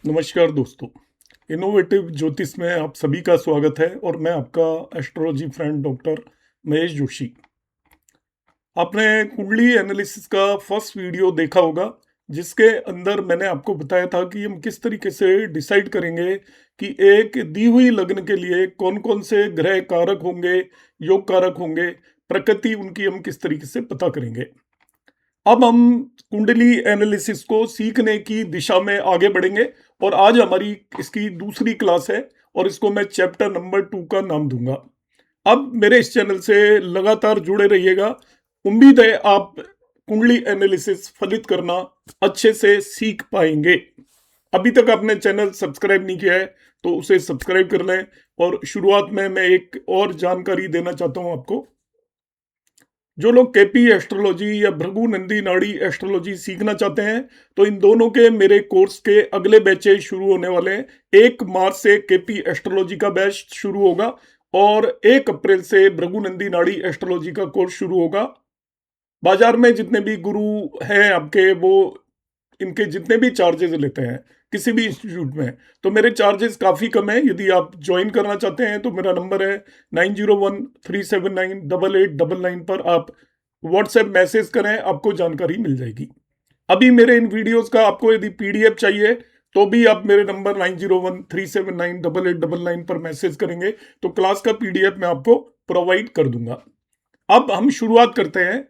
नमस्कार दोस्तों। इनोवेटिव ज्योतिष में आप सभी का स्वागत है और मैं आपका astrology friend doctor Mahesh Joshi. आपने कुंडली एनालिसिस का फर्स्ट वीडियो देखा होगा, जिसके अंदर मैंने आपको बताया था कि हम किस तरीके से डिसाइड करेंगे कि एक दी हुई लग्न के लिए कौन कौन से ग्रह कारक होंगे, योग कारक होंगे, प्रकृति उनकी हम किस तरीके से पता करेंगे। अब हम कुंडली एनालिसिस को सीखने की दिशा में आगे बढ़ेंगे और आज हमारी इसकी दूसरी क्लास है और इसको मैं चैप्टर नंबर 2 का नाम दूंगा। अब मेरे इस चैनल से लगातार जुड़े रहिएगा। उम्मीद है आप कुंडली एनालिसिस फलित करना अच्छे से सीख पाएंगे। अभी तक आपने चैनल सब्सक्राइब नहीं किया है तो उसे सब्सक्राइब कर लें। और शुरुआत में मैं एक और जानकारी देना चाहता हूं आपको। जो लोग केपी एस्ट्रोलॉजी या भृगु नंदी नाड़ी एस्ट्रोलॉजी सीखना चाहते हैं तो इन दोनों के मेरे कोर्स के अगले बैचेज शुरू होने वाले हैं। 1 मार्च से केपी एस्ट्रोलॉजी का बैच शुरू होगा और 1 अप्रैल से भृगु नंदी नाड़ी एस्ट्रोलॉजी का कोर्स शुरू होगा। बाजार में जितने भी गुरु हैं आपके, वो इनके जितने भी चार्जेस लेते हैं किसी भी इंस्टीट्यूट में, तो मेरे चार्जेस काफ़ी कम है। यदि आप ज्वाइन करना चाहते हैं तो मेरा नंबर है 9013798899 पर आप व्हाट्सएप मैसेज करें, आपको जानकारी मिल जाएगी। अभी मेरे इन वीडियोस का आपको यदि पीडीएफ चाहिए तो भी आप मेरे नंबर 9013798899 पर मैसेज करेंगे तो क्लास का पीडीएफ मैं आपको प्रोवाइड कर दूंगा। अब हम शुरुआत करते हैं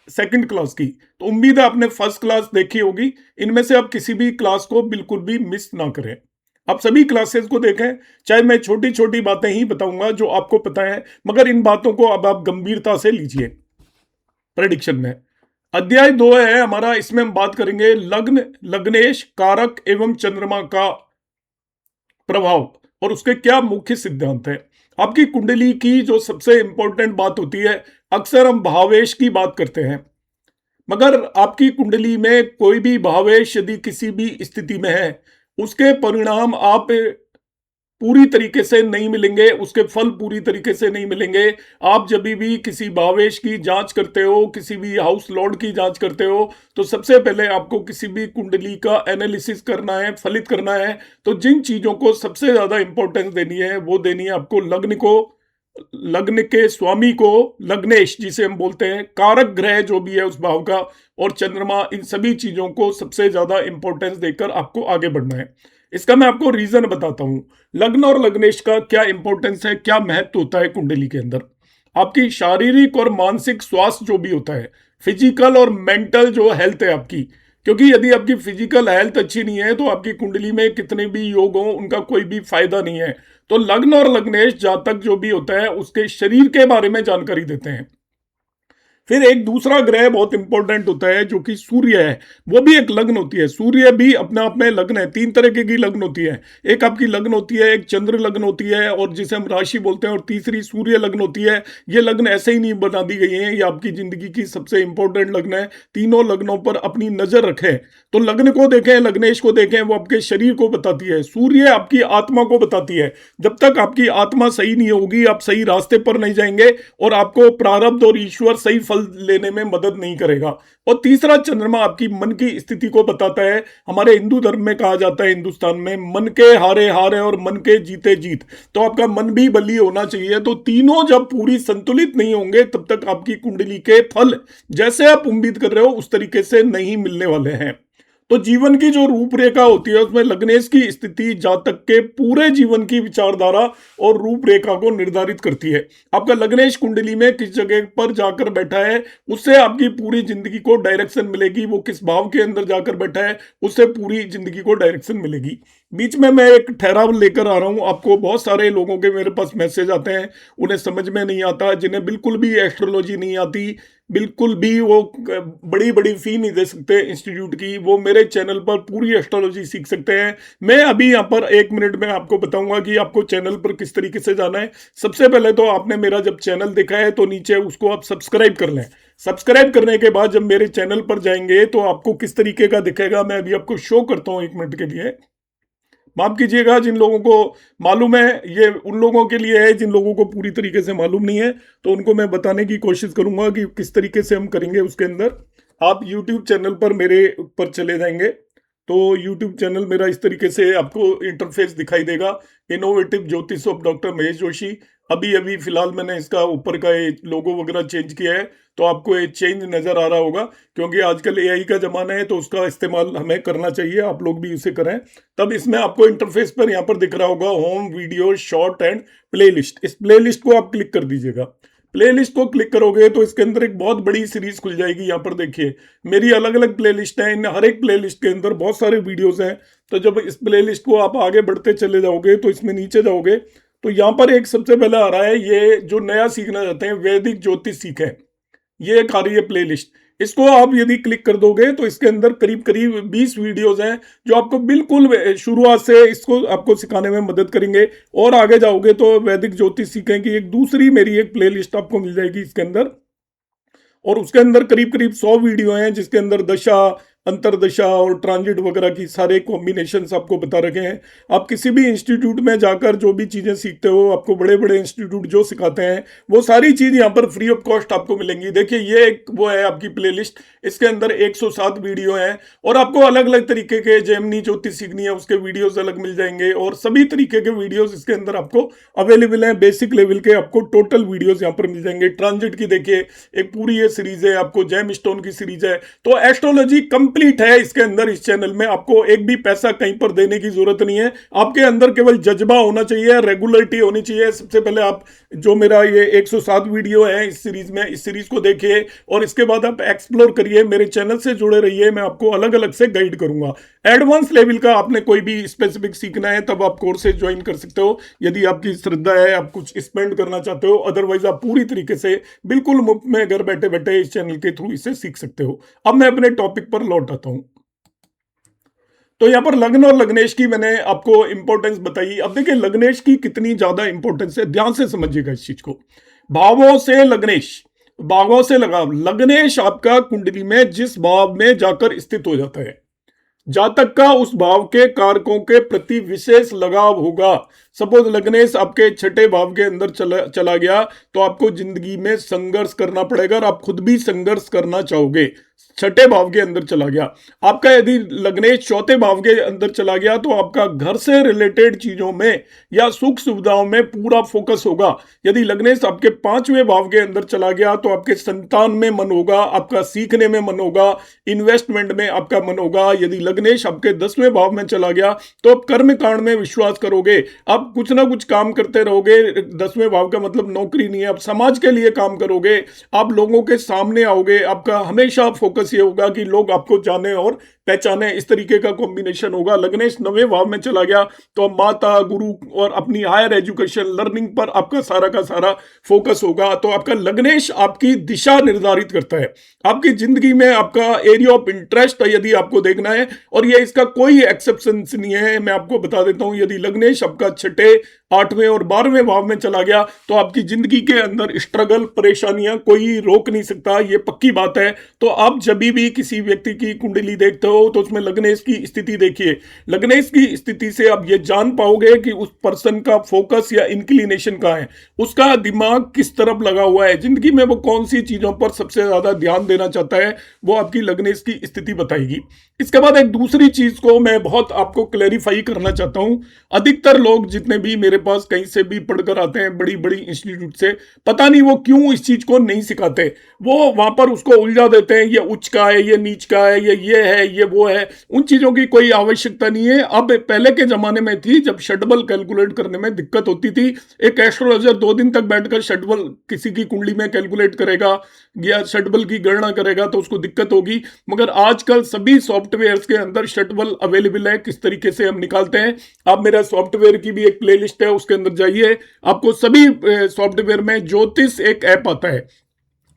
सेकंड क्लास की। तो उम्मीद है आपने फर्स्ट क्लास देखी होगी। इनमें से आप किसी भी क्लास को बिल्कुल भी मिस ना करें। आप सभी क्लासेस को देखें, चाहे मैं छोटी छोटी बातें ही बताऊंगा जो आपको पता है, मगर इन बातों को अब आप गंभीरता से लीजिए। प्रेडिक्शन में अध्याय 2 है हमारा, इसमें हम बात करेंगे लग्न, लग्नेश, कारक एवं चंद्रमा का प्रभाव और उसके क्या मुख्य सिद्धांत है। आपकी कुंडली की जो सबसे इंपॉर्टेंट बात होती है, अक्सर हम भावेश की बात करते हैं, मगर आपकी कुंडली में कोई भी भावेश यदि किसी भी स्थिति में है, उसके परिणाम आप पूरी तरीके से नहीं मिलेंगे, उसके फल पूरी तरीके से नहीं मिलेंगे। आप जब भी किसी भावेश की जांच करते हो, किसी भी हाउस लॉर्ड की जांच करते हो, तो सबसे पहले आपको किसी भी कुंडली का एनालिसिस करना है, फलित करना है। तो जिन चीजों को सबसे ज्यादा इंपॉर्टेंस देनी है वो देनी है आपको लग्न को, लग्न के स्वामी को, लग्नेश जिसे हम बोलते हैं, कारक ग्रह जो भी है उस भाव का, और चंद्रमा, इन सभी चीजों को सबसे ज्यादा इंपॉर्टेंस देकर आपको आगे बढ़ना है। इसका मैं आपको रीजन बताता हूं। लग्न और लग्नेश का क्या इंपॉर्टेंस है, क्या महत्व होता है कुंडली के अंदर। आपकी शारीरिक और मानसिक स्वास्थ्य जो भी होता है, फिजिकल और मेंटल जो हेल्थ है आपकी, क्योंकि यदि आपकी फिजिकल हेल्थ अच्छी नहीं है तो आपकी कुंडली में कितने भी योग हो उनका कोई भी फायदा नहीं है। तो लग्न और लग्नेश जातक जो भी होता है उसके शरीर के बारे में जानकारी देते हैं। फिर एक दूसरा ग्रह बहुत इंपॉर्टेंट होता है जो कि सूर्य है, वो भी एक लग्न होती है। सूर्य भी अपने आप में लग्न है। 3 तरह की लग्न होती है, एक आपकी लग्न होती है, एक चंद्र लग्न होती है और जिसे हम राशि बोलते हैं, और तीसरी सूर्य लग्न होती है। ये लग्न ऐसे ही नहीं बना दी गई है, ये आपकी जिंदगी की सबसे इंपॉर्टेंट लग्न है। तीनों लग्नों पर अपनी नजर रखें। तो लग्न को देखें, लग्नेश को देखें, वो आपके शरीर को बताती है। सूर्य आपकी आत्मा को बताती है। जब तक आपकी आत्मा सही नहीं होगी आप सही रास्ते पर नहीं जाएंगे और आपको प्रारब्ध और ईश्वर सही फल लेने में मदद नहीं करेगा। और तीसरा चंद्रमा आपकी मन की स्थिति को बताता है। हमारे हिंदू धर्म में कहा जाता है, हिंदुस्तान में, मन के हारे हारे और मन के जीते जीत। तो आपका मन भी बली होना चाहिए। तो तीनों जब पूरी संतुलित नहीं होंगे तब तक आपकी कुंडली के फल जैसे आप उम्मीद कर रहे हो उस तरीके से नहीं मिलने वाले हैं। तो जीवन की जो रूपरेखा होती है उसमें लग्नेश की स्थिति जातक के पूरे जीवन की विचारधारा और रूपरेखा को निर्धारित करती है। आपका लग्नेश कुंडली में किस जगह पर जाकर बैठा है उससे आपकी पूरी जिंदगी को डायरेक्शन मिलेगी। वो किस भाव के अंदर जाकर बैठा है उससे पूरी जिंदगी को डायरेक्शन मिलेगी। बीच में मैं एक ठहराव लेकर आ रहा हूं। आपको बहुत सारे लोगों के मेरे पास मैसेज आते हैं, उन्हें समझ में नहीं आता, जिन्हें बिल्कुल भी एस्ट्रोलॉजी नहीं आती, बिल्कुल भी वो बड़ी बड़ी फी नहीं दे सकते इंस्टीट्यूट की, वो मेरे चैनल पर पूरी एस्ट्रोलॉजी सीख सकते हैं। मैं अभी यहाँ पर 1 मिनट में आपको बताऊंगा कि आपको चैनल पर किस तरीके से जाना है। सबसे पहले तो आपने मेरा जब चैनल देखा है तो नीचे उसको आप सब्सक्राइब कर लें। सब्सक्राइब करने के बाद जब मेरे चैनल पर जाएंगे तो आपको किस तरीके का दिखेगा मैं अभी आपको शो करता हूँ 1 मिनट के लिए। माफ कीजिएगा, जिन लोगों को मालूम है ये उन लोगों के लिए है, जिन लोगों को पूरी तरीके से मालूम नहीं है तो उनको मैं बताने की कोशिश करूंगा कि किस तरीके से हम करेंगे। उसके अंदर आप YouTube चैनल पर मेरे ऊपर चले जाएंगे, तो यूट्यूब चैनल मेरा इस तरीके से आपको इंटरफेस दिखाई देगा, इनोवेटिव ज्योतिष ऑफ डॉक्टर महेश जोशी। अभी अभी फिलहाल मैंने इसका ऊपर का ये लोगो वगैरह चेंज किया है, तो आपको ये चेंज नजर आ रहा होगा, क्योंकि आजकल एआई का जमाना है, तो उसका इस्तेमाल हमें करना चाहिए, आप लोग भी उसे करें। तब इसमें आपको इंटरफेस पर यहाँ पर दिख रहा होगा home, video, short and playlist. इस प्लेलिस्ट को आप क्लिक कर दीजिएगा। प्लेलिस्ट को क्लिक करोगे तो इसके अंदर एक बहुत बड़ी सीरीज खुल जाएगी। यहाँ पर देखिए मेरी अलग अलग प्लेलिस्ट हैं, इन हर एक प्लेलिस्ट के अंदर बहुत सारे वीडियोस हैं। तो जब इस प्लेलिस्ट को आप आगे बढ़ते चले जाओगे तो इसमें नीचे जाओगे तो यहाँ पर एक सबसे पहले आ रहा है, ये जो नया सीखना चाहते हैं वैदिक ज्योतिष सीखें, ये एक आ रही है प्लेलिस्ट। इसको आप यदि क्लिक कर दोगे तो इसके अंदर करीब करीब 20 वीडियोस हैं जो आपको बिल्कुल शुरुआत से इसको आपको सिखाने में मदद करेंगे। और आगे जाओगे तो वैदिक ज्योतिष सीखें की एक दूसरी मेरी एक प्लेलिस्ट आपको मिल जाएगी इसके अंदर, और उसके अंदर करीब करीब 100 वीडियो हैं जिसके अंदर दशा, अंतरदशा और ट्रांजिट वगैरह की सारे कॉम्बिनेशंस आपको बता रखे हैं। आप किसी भी इंस्टीट्यूट में जाकर जो भी चीज़ें सीखते हो, आपको बड़े बड़े इंस्टीट्यूट जो सिखाते हैं वो सारी चीज़ यहाँ पर फ्री ऑफ कॉस्ट आपको मिलेंगी। देखिए ये एक वो है आपकी प्लेलिस्ट, इसके अंदर 107 वीडियो हैं और आपको अलग अलग तरीके के जेमिनी ज्योतिष सीखनी है उसके वीडियोज अलग मिल जाएंगे, और सभी तरीके के वीडियोज इसके अंदर आपको अवेलेबल हैं। बेसिक लेवल के आपको टोटल वीडियोज यहाँ पर मिल जाएंगे। ट्रांजिट की देखिए एक पूरी ये सीरीज है, आपको जेम स्टोन की सीरीज है। तो एस्ट्रोलॉजी कंप्लीट है इसके अंदर। इस चैनल में आपको एक भी पैसा कहीं पर देने की जरूरत नहीं है, आपके अंदर केवल जज्बा होना चाहिए, रेगुलरिटी होनी चाहिए। सबसे पहले आप जो मेरा ये 107 वीडियो है इस सीरीज में, इस सीरीज को देखिए और इसके बाद आप एक्सप्लोर करिए, मेरे चैनल से जुड़े रहिए, मैं आपको अलग अलग से गाइड करूंगा। एडवांस लेवल का आपने कोई भी स्पेसिफिक सीखना है तब आप कोर्सेज ज्वाइन कर सकते हो, यदि आपकी श्रद्धा है, आप कुछ स्पेंड करना चाहते हो। अदरवाइज आप पूरी तरीके से बिल्कुल मुफ्त में घर बैठे बैठे इस चैनल के थ्रू इसे सीख सकते हो। अब मैं अपने टॉपिक पर लौट आता हूं। तो यहां पर लग्न और लग्नेश की मैंने आपको इंपॉर्टेंस बताई। अब देखिए लग्नेश की कितनी ज्यादा इंपॉर्टेंस है, ध्यान से समझिएगा इस चीज को। भावों से लग्नेश, भावों से लगाव। लग्नेश आपका कुंडली में जिस भाव में जाकर स्थित हो जाता है, जातक का उस भाव के कारकों के प्रति विशेष लगाव होगा। सपोज लग्नेश आपके छठे भाव के अंदर चला गया तो आपको जिंदगी में संघर्ष करना पड़ेगा और आप खुद भी संघर्ष करना चाहोगे। छठे भाव के अंदर चला गया आपका, यदि लग्नेश चौथे भाव के अंदर चला गया तो आपका घर से रिलेटेड चीजों में या सुख सुविधाओं में पूरा फोकस होगा। यदि लग्नेश आपके पांचवें भाव के अंदर चला गया तो आपके संतान में मन होगा, आपका सीखने में मन होगा, इन्वेस्टमेंट में आपका मन होगा। यदि लग्नेश आपके 10वें भाव में चला गया तो आप कर्म कांड में विश्वास करोगे, आप कुछ ना कुछ काम करते रहोगे। 10वें भाव का मतलब नौकरी नहीं है, आप समाज के लिए काम करोगे, आप लोगों के सामने आओगे, आपका हमेशा फोकस ये होगा कि लोग आपको जाने और पहचाने, इस तरीके का कॉम्बिनेशन होगा। लग्नेश 9वें भाव में चला गया तो माता, गुरु और अपनी हायर एजुकेशन, लर्निंग पर आपका सारा का सारा फोकस होगा। तो आपका लग्नेश आपकी दिशा निर्धारित करता है, आपकी जिंदगी में आपका एरिया ऑफ इंटरेस्ट यदि आपको देखना है, और ये इसका कोई एक्सेप्शन नहीं है, मैं आपको बता देता हूं। यदि लग्नेश आपका छठे, 8वें और 12वें भाव में चला गया तो आपकी जिंदगी के अंदर स्ट्रगल, परेशानियां कोई रोक नहीं सकता, ये पक्की बात है। तो आप जब भी किसी व्यक्ति की कुंडली देखते हो तो उसमें लग्नेश की स्थिति देखिए। लग्नेश की स्थिति से आप ये जान पाओगे कि उस पर्सन का फोकस या इंक्लिनेशन कहां है, उसका दिमाग किस तरफ लगा हुआ है, जिंदगी में वो कौन सी चीजों पर सबसे ज्यादा ध्यान देना चाहता है, वो आपकी लग्नेश की स्थिति बताएगी। इसके बाद एक दूसरी चीज को मैं बहुत आपको क्लैरिफाई करना चाहता हूं। अधिकतर लोग जितने भी मेरे पास कहीं से भी पढ़कर आते हैं, बड़ी बड़ी इंस्टीट्यूट से, पता नहीं वो क्यों इस चीज को नहीं सिखाते, वो वहां पर उसको उलझा देते हैं, ये उच्च का है, ये नीच का है, ये है, ये वो है। उन चीजों की कोई आवश्यकता नहीं है। अब पहले के जमाने में थी जब शटबल कैलकुलेट करने में दिक्कत होती थी, एक एस्ट्रोलॉजर 2 दिन तक बैठकर शटबल किसी की कुंडली में कैलकुलेट करेगा या शटबल की गणना करेगा तो उसको दिक्कत होगी। मगर आजकल सभी सॉफ्टवेयर्स के अंदर शटबल अवेलेबल है, किस तरीके से हम निकालते हैं। आप मेरा सॉफ्टवेयर की भी एक प्लेलिस्ट है, उसके अंदर जाइए, आपको सभी सॉफ्टवेयर में ज्योतिष एक ऐप आता है,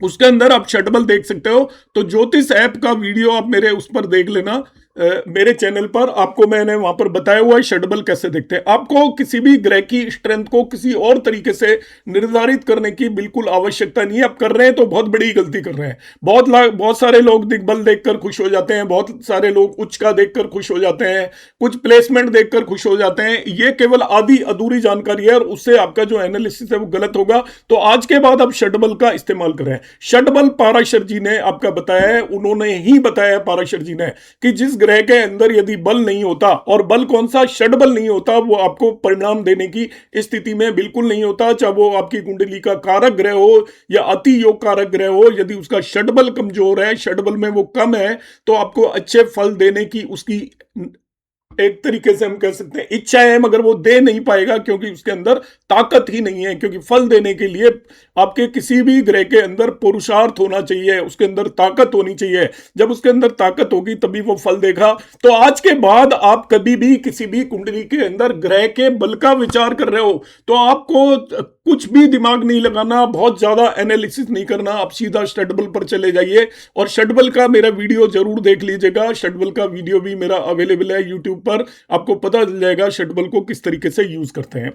उसके अंदर आप शटबल देख सकते हो। तो ज्योतिष ऐप का वीडियो आप मेरे उस पर देख लेना, मेरे चैनल पर आपको मैंने वहां पर बताया हुआ है शटबल कैसे देखते हैं। आपको किसी भी ग्रह की स्ट्रेंथ को किसी और तरीके से निर्धारित करने की बिल्कुल आवश्यकता नहीं है। आप कर रहे हैं तो बहुत बड़ी गलती कर रहे हैं। बहुत सारे लोग दिग्बल देखकर खुश हो जाते हैं, बहुत सारे लोग उच्च का देखकर खुश हो जाते हैं, कुछ प्लेसमेंट देखकर खुश हो जाते हैं। ये केवल आधी अधूरी जानकारी है और उससे आपका जो एनालिसिस है वो गलत होगा। तो आज के बाद आप शटबल का इस्तेमाल करें। शटबल पाराशर जी ने आपका बताया है, उन्होंने ही बताया पाराशर जी ने कि जिस ग्रह के अंदर यदि बल नहीं होता, और बल कौन सा, षड बल नहीं होता, वो आपको परिणाम देने की स्थिति में बिल्कुल नहीं होता। चाहे वो आपकी कुंडली का कारक ग्रह हो या अति योग कारक ग्रह हो, यदि उसका षड बल कमजोर है, षड बल में वो कम है, तो आपको अच्छे फल देने की उसकी एक तरीके से हम कह सकते हैं इच्छा है, मगर वो दे नहीं पाएगा क्योंकि उसके अंदर ताकत ही नहीं है। क्योंकि फल देने के लिए आपके किसी भी ग्रह के अंदर पुरुषार्थ होना चाहिए, उसके अंदर ताकत होनी चाहिए। जब उसके अंदर ताकत होगी तभी वो फल देगा। तो आज के बाद आप कभी भी किसी भी कुंडली के अंदर ग्रह के बल का विचार कर रहे हो तो आपको कुछ भी दिमाग नहीं लगाना, बहुत ज्यादा एनालिसिस नहीं करना, आप सीधा षडबल पर चले जाइए। और षडबल का मेरा वीडियो जरूर देख लीजिएगा, षडबल का वीडियो भी मेरा अवेलेबल है यूट्यूब पर, आपको पता चल जाएगा षडबल को किस तरीके से यूज करते हैं।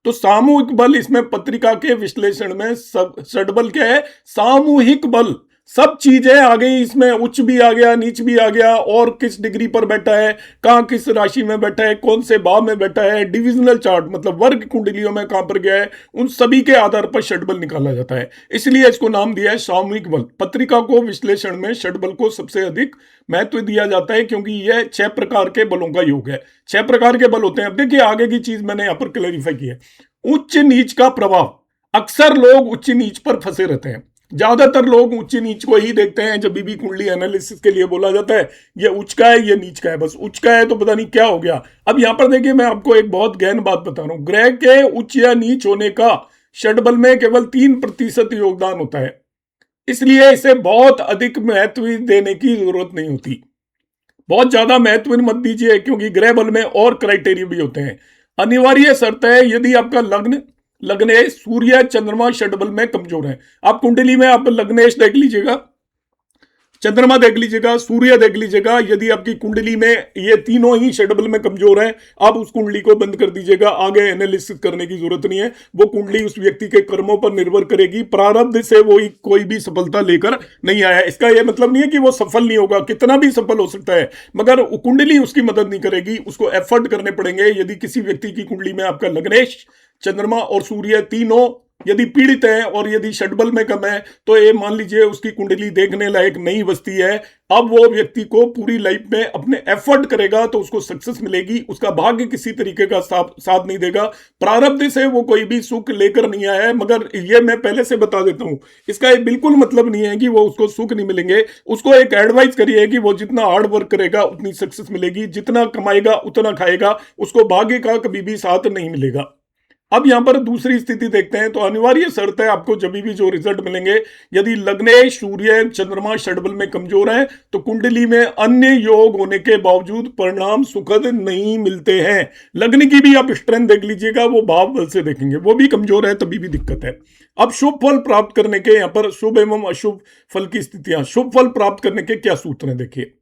तो सामूहिक बल, इसमें पत्रिका के विश्लेषण में सब षडबल क्या है, सामूहिक बल, सब चीजें आ गई इसमें, उच्च भी आ गया, नीच भी आ गया, और किस डिग्री पर बैठा है, कहां किस राशि में बैठा है, कौन से भाव में बैठा है, डिविजनल चार्ट मतलब वर्ग कुंडलियों में कहां पर गया है, उन सभी के आधार पर षडबल निकाला जाता है। इसलिए इसको नाम दिया है सामूहिक बल। पत्रिका को विश्लेषण में षडबल को सबसे अधिक महत्व दिया जाता है क्योंकि यह 6 प्रकार के बलों का योग है। 6 प्रकार के बल होते हैं। अब देखिए आगे की चीज मैंने यहां पर क्लैरिफाई की है। उच्च नीच का प्रभाव, अक्सर लोग उच्च नीच पर फंसे रहते हैं। ज्यादातर लोग उच्च नीच को ही देखते हैं जब भी कुंडली एनालिसिस के लिए बोला जाता है, ये उच्च का है, ये नीच का है, बस उच्च का है तो पता नहीं क्या हो गया। अब यहां पर देखिए मैं आपको एक बहुत गहन बात बता रहा हूं, ग्रह के उच्च या नीच होने का षडबल में केवल 3% योगदान होता है, इसलिए इसे बहुत अधिक महत्व देने की जरूरत नहीं होती। बहुत ज्यादा महत्व मत दीजिए क्योंकि ग्रह बल में और क्राइटेरिया भी होते हैं। अनिवार्य शर्त है यदि आपका लग्नेश सूर्य चंद्रमा षडबल में कमजोर है। आप कुंडली में आप लग्नेश देख लीजिएगा, चंद्रमा देख लीजिएगा, सूर्य देख लीजिएगा, यदि आपकी कुंडली में ये तीनों ही षडबल में कमजोर हैं, आप उस कुंडली को बंद कर दीजिएगा, आगे एनालिसिस करने की जरूरत नहीं है। वो कुंडली उस व्यक्ति के कर्मों पर निर्भर करेगी, प्रारब्ध से वो कोई भी सफलता लेकर नहीं आया। इसका यह मतलब नहीं है कि वो सफल नहीं होगा, कितना भी सफल हो सकता है, मगर कुंडली उसकी मदद नहीं करेगी, उसको एफर्ट करने पड़ेंगे। यदि किसी व्यक्ति की कुंडली में आपका लग्नेश, चंद्रमा और सूर्य तीनों यदि पीड़ित है और यदि षडबल में कम है, तो ये मान लीजिए उसकी कुंडली देखने लायक नहीं बचती है। अब वो व्यक्ति को पूरी लाइफ में अपने एफर्ट करेगा तो उसको सक्सेस मिलेगी, उसका भाग्य किसी तरीके का साथ नहीं देगा, प्रारब्ध से वो कोई भी सुख लेकर नहीं आया है। मगर ये मैं पहले से बता देता हूं, इसका ये बिल्कुल मतलब नहीं है कि वो उसको सुख नहीं मिलेंगे। उसको एक एडवाइस करिए कि वो जितना हार्ड वर्क करेगा उतनी सक्सेस मिलेगी, जितना कमाएगा उतना खाएगा, उसको भाग्य का कभी भी साथ नहीं मिलेगा। अब यहां पर दूसरी स्थिति देखते हैं। तो अनिवार्य शर्त है आपको जब भी जो रिजल्ट मिलेंगे, यदि लग्नेश सूर्य चंद्रमा षडबल में कमजोर है तो कुंडली में अन्य योग होने के बावजूद परिणाम सुखद नहीं मिलते हैं। लग्न की भी आप स्ट्रेंथ देख लीजिएगा, वो भाव बल से देखेंगे, वो भी कमजोर है तभी भी दिक्कत है। अब शुभ फल प्राप्त करने के यहाँ पर शुभ एवं अशुभ फल की स्थितियां, शुभ फल प्राप्त करने के क्या सूत्र हैं देखिए।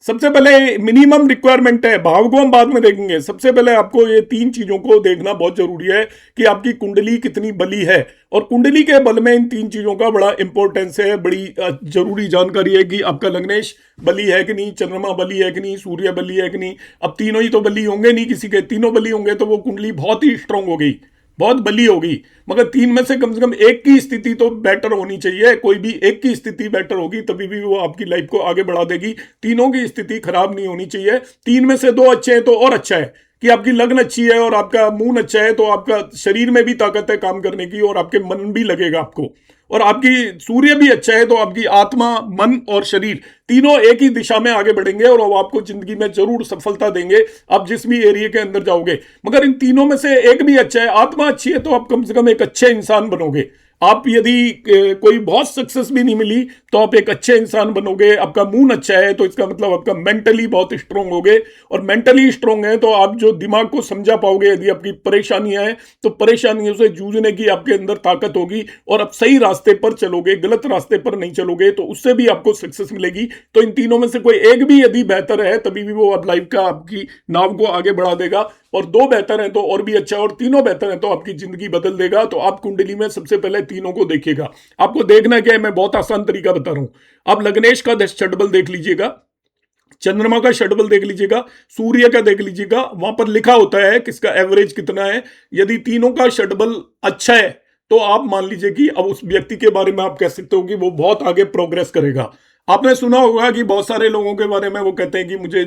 सबसे पहले मिनिमम रिक्वायरमेंट है, भाव को हम बाद में देखेंगे। सबसे पहले आपको ये 3 चीजों को देखना बहुत जरूरी है कि आपकी कुंडली कितनी बली है, और कुंडली के बल में इन 3 चीजों का बड़ा इंपॉर्टेंस है, बड़ी जरूरी जानकारी है कि आपका लग्नेश बली है कि नहीं, चंद्रमा बली है कि नहीं, सूर्य बली है कि नहीं। अब तीनों ही तो बली होंगे नहीं, किसी के तीनों बली होंगे तो वो कुंडली बहुत ही स्ट्रांग हो गई, बहुत बली होगी, मगर 3 में से कम एक की स्थिति तो बेटर होनी चाहिए। कोई भी एक की स्थिति बेटर होगी तभी भी वो आपकी लाइफ को आगे बढ़ा देगी, तीनों की स्थिति खराब नहीं होनी चाहिए। 3 में से 2 अच्छे हैं तो और अच्छा है कि आपकी लग्न अच्छी है और आपका मून अच्छा है, तो आपका शरीर में भी ताकत है काम करने की और आपके मन भी लगेगा आपको, और आपकी सूर्य भी अच्छा है तो आपकी आत्मा, मन और शरीर तीनों एक ही दिशा में आगे बढ़ेंगे और वो आपको जिंदगी में जरूर सफलता देंगे, आप जिस भी एरिया के अंदर जाओगे। मगर इन तीनों में से एक भी अच्छा है, आत्मा अच्छी है, तो आप कम से कम एक अच्छे इंसान बनोगे। आप यदि कोई बहुत सक्सेस भी नहीं मिली तो आप एक अच्छे इंसान बनोगे। आपका मून अच्छा है तो इसका मतलब आपका मेंटली बहुत स्ट्रांग होगे, और मेंटली स्ट्रांग है तो आप जो दिमाग को समझा पाओगे। यदि आपकी परेशानियां हैं तो परेशानियों से जूझने की आपके अंदर ताकत होगी और आप सही रास्ते पर चलोगे, गलत रास्ते पर नहीं चलोगे, तो उससे भी आपको सक्सेस मिलेगी। तो इन तीनों में से कोई एक भी यदि बेहतर है तभी भी वो आप लाइफ का आपकी नाव को आगे बढ़ा देगा, और 2 बेहतर हैं तो और भी अच्छा, और तीनों बेहतर हैं तो आपकी जिंदगी बदल देगा। तो आप कुंडली में सबसे पहले तीनों को देखिएगा। आपको देखना क्या है, मैं बहुत आसान तरीका बता रहा हूं। आप लग्नेश का षडबल देख लीजिएगा, चंद्रमा का षडबल देख लीजिएगा, सूर्य का देख लीजिएगा, वहां पर लिखा होता है किसका एवरेज कितना है। यदि तीनों का षडबल अच्छा है तो आप मान लीजिए कि अब उस व्यक्ति के बारे में आप कह सकते हो कि वो बहुत आगे प्रोग्रेस करेगा। आपने सुना होगा कि बहुत सारे लोगों के बारे में वो कहते हैं कि मुझे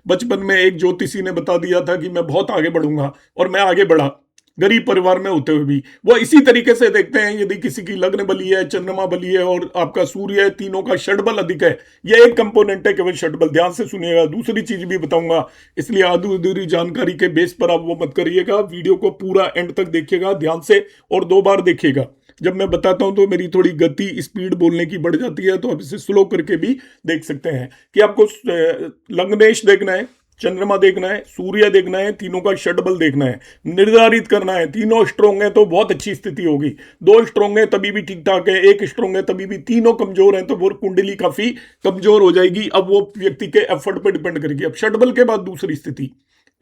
बचपन में एक ज्योतिषी ने बता दिया था कि मैं बहुत आगे बढ़ूंगा, और मैं आगे बढ़ा, गरीब परिवार में होते हुए भी। वो इसी तरीके से देखते हैं, यदि किसी की लग्न बली है, चंद्रमा बली है और आपका सूर्य है, तीनों का षडबल अधिक है। यह एक कंपोनेंट है केवल षडबल, ध्यान से सुनिएगा। दूसरी चीज भी बताऊंगा, इसलिए आधी अधूरी जानकारी के बेस पर आप वो मत करिएगा। वीडियो को पूरा एंड तक देखिएगा ध्यान से, और 2 बार देखिएगा। जब मैं बताता हूं तो मेरी थोड़ी गति, स्पीड बोलने की बढ़ जाती है, तो आप इसे स्लो करके भी देख सकते हैं। कि आपको लग्नेश देखना है, चंद्रमा देखना है, सूर्य देखना है, तीनों का षडबल देखना है, निर्धारित करना है। तीनों स्ट्रोंग है तो बहुत अच्छी स्थिति होगी, 2 स्ट्रोंग है तभी भी ठीक ठाक है, 1 स्ट्रोंग है तभी भी, तीनों कमजोर हैं तो वो कुंडली काफी कमजोर हो जाएगी। अब वो व्यक्ति के एफर्ट पर डिपेंड करेगी। अब षडबल के बाद दूसरी स्थिति,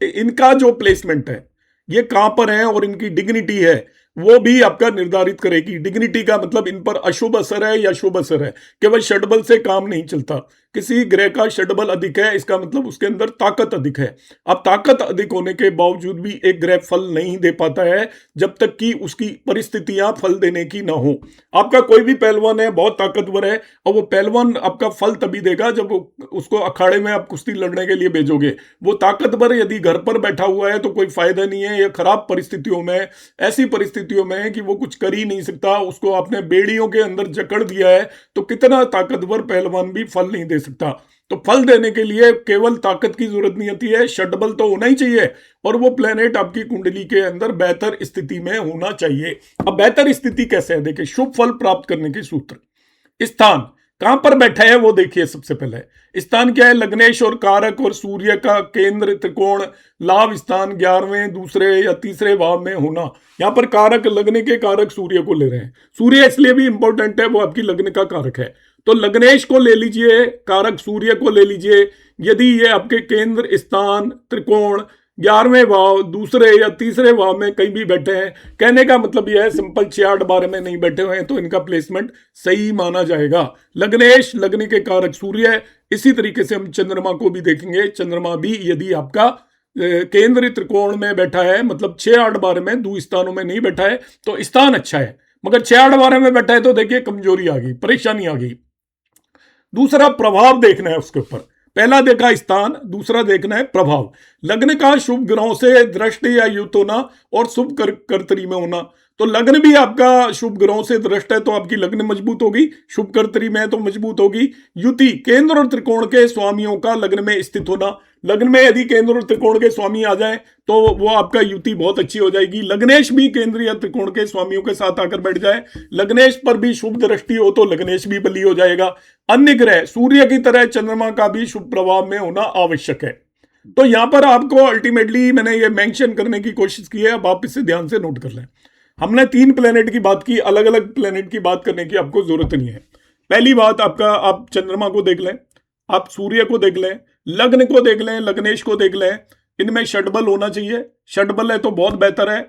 इनका जो प्लेसमेंट है, ये कहां पर है और इनकी डिग्निटी है, वो भी आपका निर्धारित करेगी। डिग्निटी का मतलब इन पर अशुभ असर है या शुभ असर है। केवल षडबल से काम नहीं चलता। किसी ग्रह का षडबल अधिक है, इसका मतलब उसके अंदर ताकत अधिक है। अब ताकत अधिक होने के बावजूद भी एक ग्रह फल नहीं दे पाता है जब तक कि उसकी परिस्थितियां फल देने की ना हो। आपका कोई भी पहलवान है, बहुत ताकतवर है, और वो पहलवान आपका फल तभी देगा जब उसको अखाड़े में आप कुश्ती लड़ने के लिए भेजोगे। वो ताकतवर यदि घर पर बैठा हुआ है तो कोई फायदा नहीं है। या खराब परिस्थितियों में, ऐसी परिस्थितियों में कि वो कुछ कर ही नहीं सकता, उसको आपने बेड़ियों के अंदर जकड़ दिया है, तो कितना ताकतवर पहलवान भी फल नहीं दे सकता। तो फल देने के लिए केवल ताकत की जरूरत नहीं होती है, षडबल तो होना ही चाहिए, और वो प्लेनेट आपकी कुंडली के अंदर बेहतर स्थिति में होना चाहिए। अब बेहतर स्थिति कैसे है, देखिए, शुभ फल प्राप्त करने के सूत्र। स्थान कहां पर बैठा है वो देखिए। सबसे पहले स्थान क्या है, लग्नेश और कारक और सूर्य का केंद्र त्रिकोण लाभ स्थान 11वें, दूसरे या तीसरे भाव में होना। यहां पर कारक, लगने के कारक सूर्य को ले रहे हैं। सूर्य इसलिए भी इंपॉर्टेंट है, वो आपकी लग्न का कारक है। तो लग्नेश को ले लीजिए, कारक सूर्य को ले लीजिए। यदि ये आपके केंद्र स्थान त्रिकोण 11वें भाव, दूसरे या तीसरे भाव में कहीं भी बैठे हैं, कहने का मतलब यह है सिंपल 6-8 बारे में नहीं बैठे हुए हैं, तो इनका प्लेसमेंट सही माना जाएगा। लग्नेश, लग्न के कारक सूर्य है। इसी तरीके से हम चंद्रमा को भी देखेंगे। चंद्रमा भी यदि आपका केंद्र त्रिकोण में बैठा है, मतलब 6-8 बारे में, 2 स्थानों में नहीं बैठा है, तो स्थान अच्छा है। मगर 6-8 बारे में बैठा है तो देखिए कमजोरी आ गई, परेशानी आ गई। दूसरा प्रभाव देखना है उसके ऊपर। पहला देखा स्थान, दूसरा देखना है प्रभाव। लग्न का शुभ ग्रहों से दृष्टि या युत होना और शुभ कर्तरी में होना। तो लग्न भी आपका शुभ ग्रहों से दृष्ट है तो आपकी लग्न मजबूत होगी, शुभ कर्तरी में तो मजबूत होगी। युति, केंद्र और त्रिकोण के स्वामियों का लग्न में स्थित होना। लग्न में यदि केंद्र और त्रिकोण के स्वामी आ जाए तो वो आपका युति बहुत अच्छी हो जाएगी। लग्नेश भी केंद्र या त्रिकोण के स्वामियों के साथ आकर बैठ जाए, लग्नेश पर भी शुभ दृष्टि हो तो लग्नेश भी बली हो जाएगा। अन्य ग्रह सूर्य की तरह चंद्रमा का भी शुभ प्रभाव में होना आवश्यक है। तो यहां पर आपको अल्टीमेटली मैंने ये मेंशन करने की कोशिश की है, अब आप इसे ध्यान से नोट कर लें। हमने 3 प्लेनेट की बात की, अलग अलग प्लेनेट की बात करने की आपको जरूरत नहीं है। पहली बात आपका, आप चंद्रमा को देख लें, आप सूर्य को देख लें, लग्न को देख लें, लग्नेश को देख लें, इनमें षडबल होना चाहिए। षडबल है तो बहुत बेहतर है।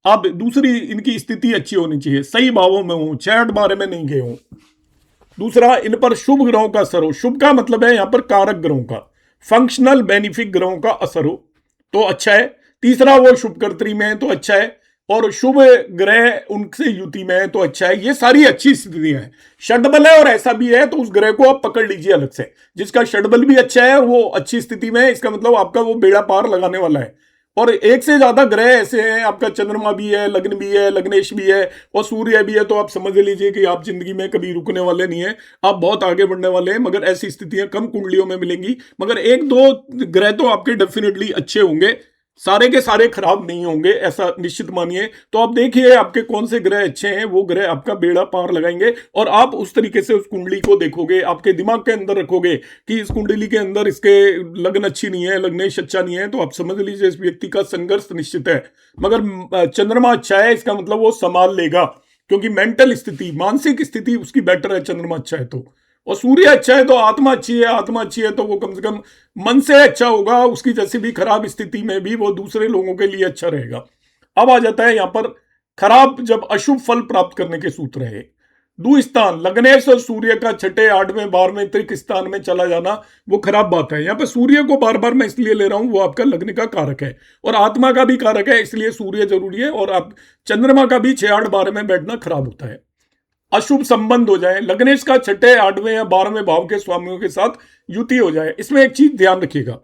अब दूसरी, इनकी स्थिति अच्छी होनी चाहिए, सही भावों में हो, 6-8 बारे में नहीं गए हो। दूसरा, इन पर शुभ ग्रहों का असर हो। शुभ का मतलब है यहां पर कारक ग्रहों का, फंक्शनल बेनिफिक ग्रहों का असर हो तो अच्छा है। तीसरा, वो शुभ कर्तरी में है तो अच्छा है, और शुभ ग्रह उनसे युति में है तो अच्छा है। ये सारी अच्छी स्थितियां हैं। षडबल है और ऐसा भी है तो उस ग्रह को आप पकड़ लीजिए अलग से। जिसका षडबल भी अच्छा है और वो अच्छी स्थिति में है, इसका मतलब आपका वो बेड़ा पार लगाने वाला है। और एक से ज्यादा ग्रह ऐसे हैं, आपका चंद्रमा भी है, लग्न भी है, लग्नेश भी है और सूर्य भी है, तो आप समझ लीजिए कि आप जिंदगी में कभी रुकने वाले नहीं है, आप बहुत आगे बढ़ने वाले हैं। मगर ऐसी स्थितियां कम कुंडलियों में मिलेंगी, मगर 1-2 ग्रह तो आपके डेफिनेटली अच्छे होंगे, सारे के सारे खराब नहीं होंगे, ऐसा निश्चित मानिए। तो आप देखिए आपके कौन से ग्रह अच्छे हैं, वो ग्रह आपका बेड़ा पार लगाएंगे, और आप उस तरीके से उस कुंडली को देखोगे, आपके दिमाग के अंदर रखोगे कि इस कुंडली के अंदर इसके लग्न अच्छी नहीं है, लग्नेश अच्छा नहीं है, तो आप समझ लीजिए इस व्यक्ति का संघर्ष निश्चित है। मगर चंद्रमा अच्छा है, इसका मतलब वो संभाल लेगा, क्योंकि मेंटल स्थिति, मानसिक स्थिति उसकी बेटर है चंद्रमा अच्छा है तो। और सूर्य अच्छा है तो आत्मा अच्छी है, आत्मा अच्छी है तो वो कम से कम मन से अच्छा होगा, उसकी जैसी भी खराब स्थिति में भी वो दूसरे लोगों के लिए अच्छा रहेगा। अब आ जाता है यहां पर खराब, जब अशुभ फल प्राप्त करने के सूत्र है। दुस्थान, लग्नेश और सूर्य का 6, 8वें, 12वें त्रिक स्थान में चला जाना, वो खराब बात है। यहाँ पे सूर्य को बार बार मैं इसलिए ले रहा हूं, वो आपका लग्न का कारक है और आत्मा का भी कारक है, इसलिए सूर्य जरूरी है। और आप चंद्रमा का भी 6-8 12 में बैठना खराब होता है। अशुभ संबंध हो जाए, लग्नेश का छठे, आठवें या 12वें भाव के स्वामियों के साथ युति हो जाए। इसमें एक चीज ध्यान रखिएगा,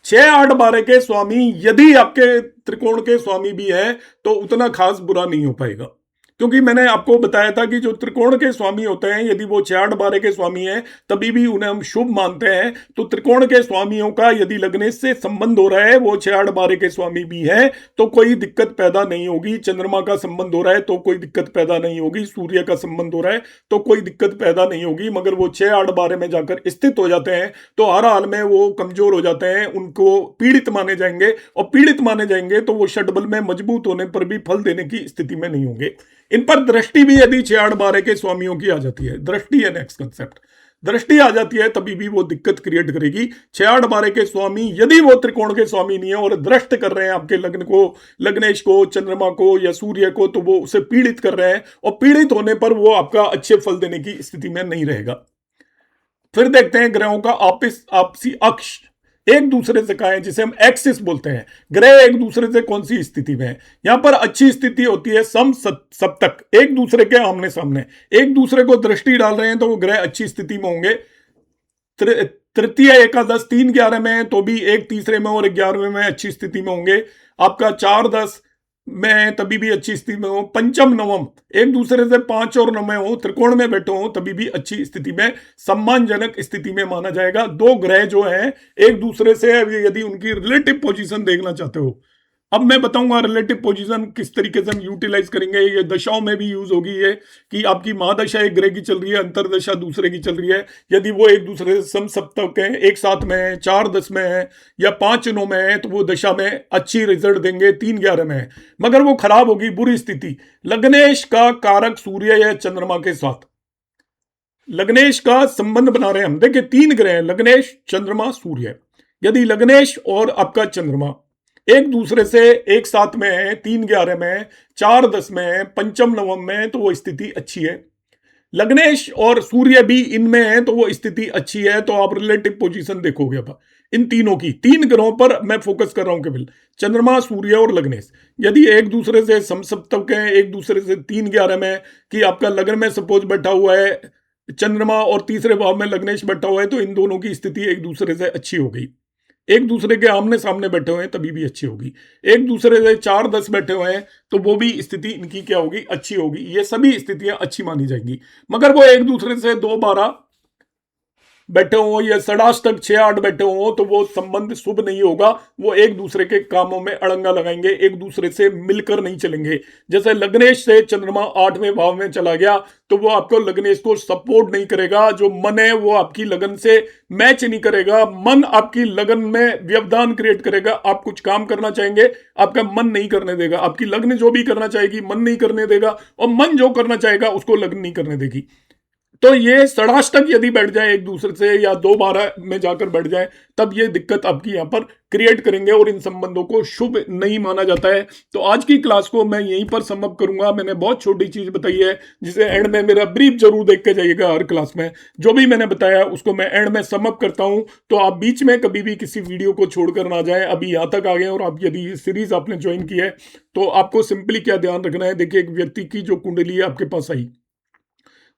6, 8, 12 के स्वामी यदि आपके त्रिकोण के स्वामी भी है तो उतना खास बुरा नहीं हो पाएगा, क्योंकि मैंने आपको बताया था कि जो त्रिकोण के स्वामी होते हैं यदि वो 6, 8, 12 के स्वामी हैं तभी भी उन्हें हम शुभ मानते हैं। तो त्रिकोण के स्वामियों का यदि लग्नेश से संबंध हो रहा है, वो 6, 8, 12 के स्वामी भी हैं, तो कोई दिक्कत पैदा नहीं होगी। चंद्रमा का संबंध हो रहा है तो कोई दिक्कत पैदा नहीं होगी, सूर्य का संबंध हो रहा है तो कोई दिक्कत पैदा नहीं होगी। मगर वो 6, 8, 12 में जाकर स्थित हो जाते हैं तो हर हाल में वो कमजोर हो जाते हैं, उनको पीड़ित माने जाएंगे, और पीड़ित माने जाएंगे तो वो षटबल में मजबूत होने पर भी फल देने की स्थिति में नहीं होंगे। इन पर दृष्टि भी यदि 6, 8, 12 के स्वामियों की आ जाती है, दृष्टि है नेक्स्ट कंसेप्ट, दृष्टि आ जाती है तभी भी वो दिक्कत क्रिएट करेगी। 6, 8, 12 के स्वामी यदि वो त्रिकोण के स्वामी नहीं है और दृष्ट कर रहे हैं आपके लग्न को, लग्नेश को, चंद्रमा को या सूर्य को, तो वो उसे पीड़ित कर रहे हैं, और पीड़ित होने पर वो आपका अच्छे फल देने की स्थिति में नहीं रहेगा। फिर देखते हैं ग्रहों का आपसी अक्ष एक दूसरे से कहा है, जिसे हम एक्सिस बोलते हैं। ग्रह एक दूसरे से कौन सी स्थिति में है? यहां पर अच्छी स्थिति होती है सम सप्तक, एक दूसरे के आमने सामने, एक दूसरे को दृष्टि डाल रहे हैं तो वो ग्रह अच्छी स्थिति में होंगे। तृतीय एकादश 3, 11 में है तो भी एक तीसरे में और 11वें में अच्छी स्थिति में होंगे। आपका 4, 10 में तभी भी अच्छी स्थिति में हो। पंचम, नवम एक दूसरे से 5 और 9 में हो, त्रिकोण में बैठे हो, तभी भी अच्छी स्थिति में, सम्मानजनक स्थिति में माना जाएगा। दो ग्रह जो हैं एक दूसरे से, यदि उनकी रिलेटिव पोजीशन देखना चाहते हो, अब मैं बताऊंगा रिलेटिव पोजीशन किस तरीके से हम यूटिलाइज करेंगे। ये दशाओं में भी यूज होगी, ये कि आपकी महादशा एक ग्रह की चल रही है, अंतरदशा दूसरे की चल रही है, यदि वो एक दूसरे से समसप्तक है, एक साथ में है, 4, 10 में है या 5, 9 में है, तो वो दशा में अच्छी रिजल्ट देंगे। 3, 11 में है मगर वो खराब होगी, बुरी स्थिति। लग्नेश का कारक सूर्य या चंद्रमा के साथ, लग्नेश का संबंध बना रहे हैं हम। देखिए 3 ग्रह हैं, लग्नेश, चंद्रमा, सूर्य। यदि लग्नेश और आपका चंद्रमा एक दूसरे से एक साथ में है, 3, 11 में, 4, 10 में, पंचम, नवम में, तो वो स्थिति अच्छी है। लग्नेश और सूर्य भी इनमें है तो वो स्थिति अच्छी है। तो आप रिलेटिव पोजीशन देखोगे अब इन तीनों की, 3 ग्रहों पर मैं फोकस कर रहा हूं केवल, चंद्रमा, सूर्य और लग्नेश। यदि एक दूसरे से समसप्तक है, एक दूसरे से 3, 11 में, कि आपका लग्न में सपोज बैठा हुआ है चंद्रमा और तीसरे भाव में लग्नेश बैठा हुआ है, तो इन दोनों की स्थिति एक दूसरे से अच्छी हो गई। एक दूसरे के आमने सामने बैठे हुए हैं तभी भी अच्छी होगी। एक दूसरे से 4, 10 बैठे हुए हैं तो वो भी स्थिति इनकी क्या होगी, अच्छी होगी। ये सभी स्थितियां अच्छी मानी जाएंगी। मगर वो एक दूसरे से 2, 12 बैठे हो या षडाष्टक 6, 8 बैठे हो तो वो संबंध शुभ नहीं होगा। वो एक दूसरे के कामों में अड़ंगा लगाएंगे, एक दूसरे से मिलकर नहीं चलेंगे। जैसे लग्नेश से चंद्रमा 8वें भाव में चला गया तो वो आपको लग्नेश को सपोर्ट नहीं करेगा। जो मन है वो आपकी लगन से मैच नहीं करेगा। मन आपकी लगन में व्यवधान क्रिएट करेगा। आप कुछ काम करना चाहेंगे, आपका मन नहीं करने देगा। आपकी लगन जो भी करना चाहेगी मन नहीं करने देगा, और मन जो करना चाहेगा उसको लगन नहीं करने देगी। तो ये षडाष्टक यदि बैठ जाए एक दूसरे से या 2, 12 में जाकर बैठ जाए तब ये दिक्कत आपकी यहां पर क्रिएट करेंगे और इन संबंधों को शुभ नहीं माना जाता है। तो आज की क्लास को मैं यहीं पर सम अप करूंगा। मैंने बहुत छोटी चीज बताई है जिसे एंड में मेरा ब्रीफ जरूर देख के जाइएगा। हर क्लास में जो भी मैंने बताया उसको मैं एंड में सम अप करता हूं, तो आप बीच में कभी भी किसी वीडियो को छोड़कर ना जाए। अभी यहां तक आ गए और आप यदि सीरीज आपने ज्वाइन की है तो आपको सिंपली क्या ध्यान रखना है। देखिए एक व्यक्ति की जो कुंडली है आपके पास आई,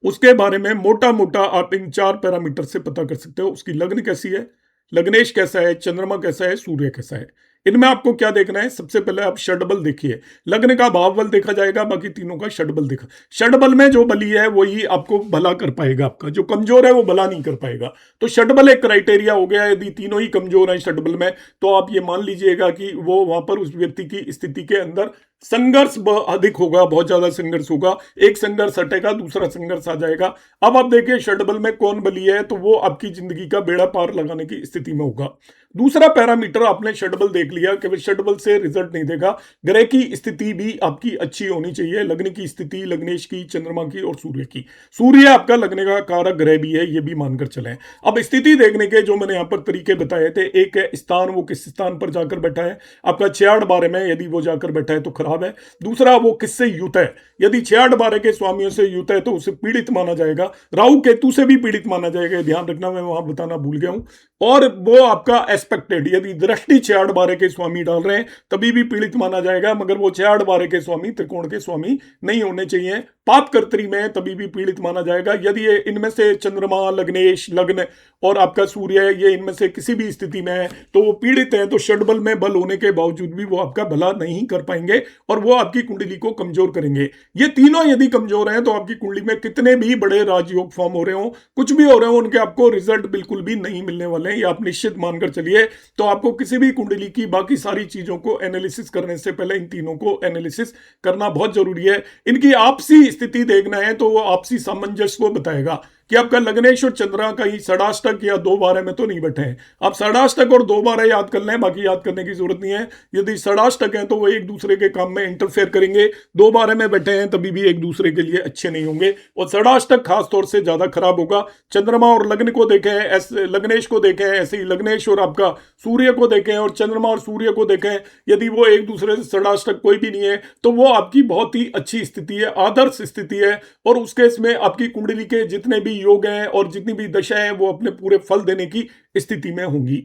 उसके बारे में मोटा मोटा आप इन 4 पैरामीटर से पता कर सकते हो। उसकी लग्न कैसी है, लग्नेश कैसा है, चंद्रमा कैसा है, सूर्य कैसा है। इनमें आपको क्या देखना है, सबसे पहले आप षडबल देखिए। लग्न का भाव बल देखा जाएगा, बाकी तीनों का षडबल देखा। षडबल में जो बली है वही आपको भला कर पाएगा, आपका जो कमजोर है वो भला नहीं कर पाएगा। तो षडबल एक क्राइटेरिया हो गया। यदि तीनों ही कमजोर हैं षडबल में तो आप ये मान लीजिएगा कि वो वहां पर उस व्यक्ति की स्थिति के अंदर संघर्ष अधिक होगा, बहुत ज्यादा संघर्ष होगा। एक संघर्ष हटेगा, दूसरा संघर्ष आ जाएगा। अब आप देखिए षडबल में कौन बली है तो वो आपकी जिंदगी का बेड़ा पार लगाने की स्थिति में होगा। दूसरा पैरामीटर आपने षडबल देख लिया, केवल षडबल से रिजल्ट नहीं देगा। ग्रह की स्थिति भी आपकी अच्छी होनी चाहिए। लग्न की स्थिति, लग्नेश की, चंद्रमा की और सूर्य की। सूर्य आपका लगने का कारक ग्रह भी है, ये भी मानकर चलें। अब स्थिति देखने के जो मैंने यहां पर तरीके बताए थे, एक है स्थान, वो किस स्थान पर जाकर बैठा है। आपका 6, 8, 12 में यदि वो जाकर बैठा है तो खराब है। दूसरा वो किससे युत है। यदि 6, 8, 12 के स्वामियों से युत है तो उसे पीड़ित माना जाएगा। राहु केतु से भी पीड़ित माना जाएगा, ध्यान रखना, मैं वहां बताना भूल गया हूं। और वो आपका एस्पेक्टेड, यदि दृष्टि 6-8 के स्वामी डाल रहे हैं तभी भी पीड़ित माना जाएगा, मगर वो 6-8 के स्वामी त्रिकोण के स्वामी नहीं होने चाहिए। पाप कर्तरी में तभी भी पीड़ित माना जाएगा यदि ये इनमें से चंद्रमा, लग्नेश, लग्न और आपका सूर्य ये इनमें से किसी भी स्थिति में है तो वो पीड़ित है, तो षड्बल में बल होने के बावजूद भी वो आपका भला नहीं कर पाएंगे और वो आपकी कुंडली को कमजोर करेंगे। ये तीनों यदि कमजोर हैं तो आपकी कुंडली में कितने भी बड़े राजयोग फॉर्म हो रहे हो, कुछ भी हो रहे हो, उनके आपको रिजल्ट बिल्कुल भी नहीं मिलने वाले हैं, ये आप निश्चित मानकर चलिए। तो आपको किसी भी कुंडली की बाकी सारी चीजों को एनालिसिस करने से पहले इन तीनों को एनालिसिस करना बहुत जरूरी है। इनकी आपसी स्थिति देखना है तो वो आपसी सामंजस्य को बताएगा कि आपका लग्नेश और चंद्रमा कहीं षडाष्टक या 2-12 में तो नहीं बैठे हैं। आप षडाष्टक और 2-12 याद कर लें, बाकी याद करने की जरूरत नहीं है। यदि षडाष्टक है तो वो एक दूसरे के काम में इंटरफेयर करेंगे, 2-12 में बैठे हैं तभी भी एक दूसरे के लिए अच्छे नहीं होंगे और षडाष्टक खास तौर से ज्यादा खराब होगा। चंद्रमा और लग्न को देखें, ऐसे लग्नेश को देखें, ऐसे ही लग्नेश और आपका सूर्य को देखें और चंद्रमा और सूर्य को देखें, यदि वो एक दूसरे से षडाष्टक कोई भी नहीं है तो वो आपकी बहुत ही अच्छी स्थिति है, आदर्श स्थिति है और उस केस में आपकी कुंडली के जितने भी योग हैं और जितनी भी दशाएं हैं वो अपने पूरे फल देने की स्थिति में होंगी।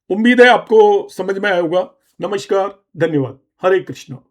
उम्मीद है आपको समझ में आया होगा। नमस्कार, धन्यवाद, हरे कृष्णा।